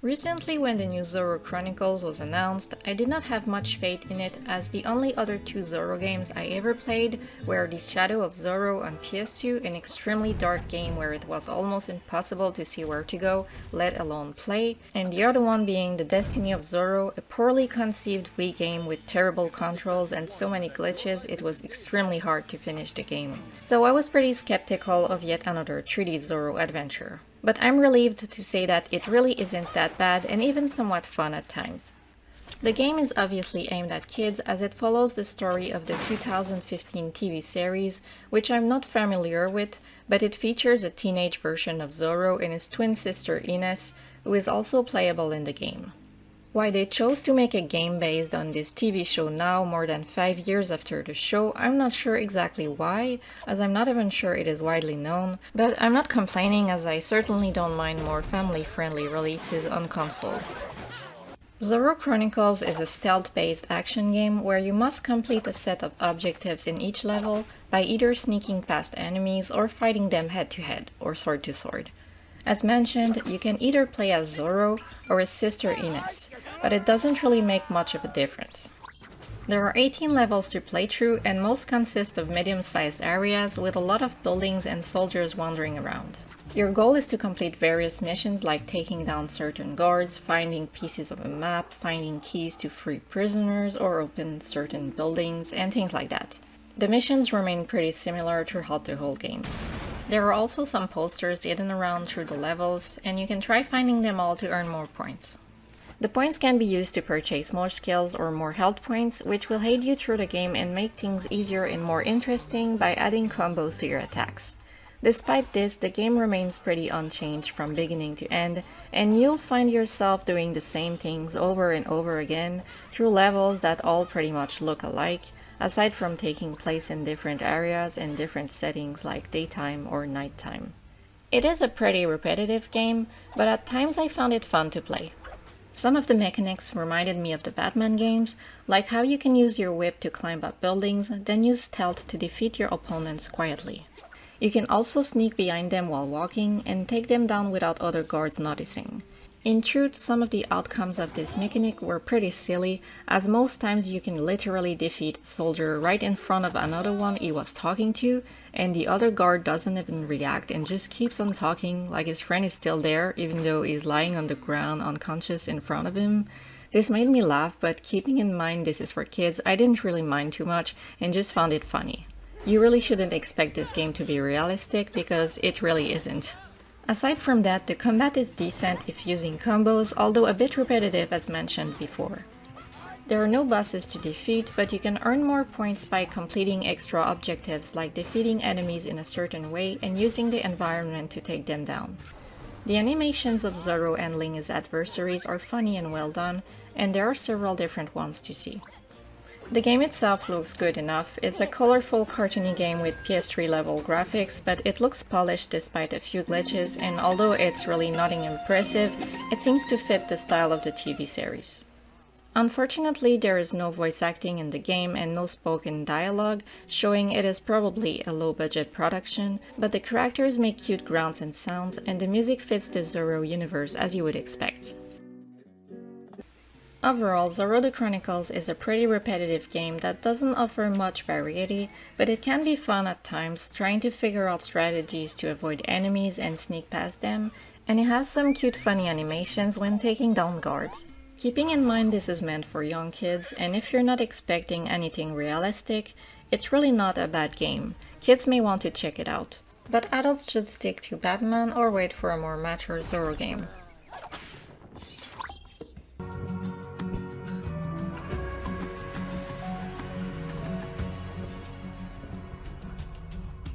Recently, when the new Zoro Chronicles was announced, I did not have much faith in it, as the only other two Zoro games I ever played were The Shadow of Zoro on PS2, an extremely dark game where it was almost impossible to see where to go, let alone play, and the other one being The Destiny of Zoro, a poorly conceived Wii game with terrible controls and so many glitches it was extremely hard to finish the game. So I was pretty skeptical of yet another 3D Zoro adventure. But I'm relieved to say that it really isn't that bad and even somewhat fun at times. The game is obviously aimed at kids as it follows the story of the 2015 TV series, which I'm not familiar with, but it features a teenage version of Zoro and his twin sister Ines, who is also playable in the game. Why they chose to make a game based on this TV show now, more than 5 years after the show, I'm not sure exactly why, as I'm not even sure it is widely known, but I'm not complaining as I certainly don't mind more family-friendly releases on console. Zoro Chronicles is a stealth-based action game where you must complete a set of objectives in each level by either sneaking past enemies or fighting them head-to-head, or sword-to-sword. As mentioned, you can either play as Zoro or his sister Ines, but it doesn't really make much of a difference. There are 18 levels to play through, and most consist of medium-sized areas with a lot of buildings and soldiers wandering around. Your goal is to complete various missions like taking down certain guards, finding pieces of a map, finding keys to free prisoners or open certain buildings, and things like that. The missions remain pretty similar throughout the whole game. There are also some posters hidden around through the levels, and you can try finding them all to earn more points. The points can be used to purchase more skills or more health points, which will aid you through the game and make things easier and more interesting by adding combos to your attacks. Despite this, the game remains pretty unchanged from beginning to end, and you'll find yourself doing the same things over and over again through levels that all pretty much look alike, aside from taking place in different areas and different settings like daytime or nighttime. It is a pretty repetitive game, but at times I found it fun to play. Some of the mechanics reminded me of the Batman games, like how you can use your whip to climb up buildings, then use stealth to defeat your opponents quietly. You can also sneak behind them while walking and take them down without other guards noticing. In truth, some of the outcomes of this mechanic were pretty silly, as most times you can literally defeat a soldier right in front of another one he was talking to, and the other guard doesn't even react and just keeps on talking like his friend is still there even though he's lying on the ground unconscious in front of him. This made me laugh, but keeping in mind this is for kids, I didn't really mind too much and just found it funny. You really shouldn't expect this game to be realistic because it really isn't. Aside from that, the combat is decent if using combos, although a bit repetitive as mentioned before. There are no bosses to defeat, but you can earn more points by completing extra objectives like defeating enemies in a certain way and using the environment to take them down. The animations of Zoro handling his adversaries are funny and well done, and there are several different ones to see. The game itself looks good enough. It's a colorful, cartoony game with PS3 level graphics, but it looks polished despite a few glitches, and although it's really nothing impressive, it seems to fit the style of the TV series. Unfortunately, there is no voice acting in the game and no spoken dialogue, showing it is probably a low-budget production, but the characters make cute grunts and sounds, and the music fits the Zoro universe as you would expect. Overall, Zoro the Chronicles is a pretty repetitive game that doesn't offer much variety, but it can be fun at times trying to figure out strategies to avoid enemies and sneak past them, and it has some cute funny animations when taking down guards. Keeping in mind this is meant for young kids, and if you're not expecting anything realistic, it's really not a bad game. Kids may want to check it out, but adults should stick to Batman or wait for a more mature Zoro game.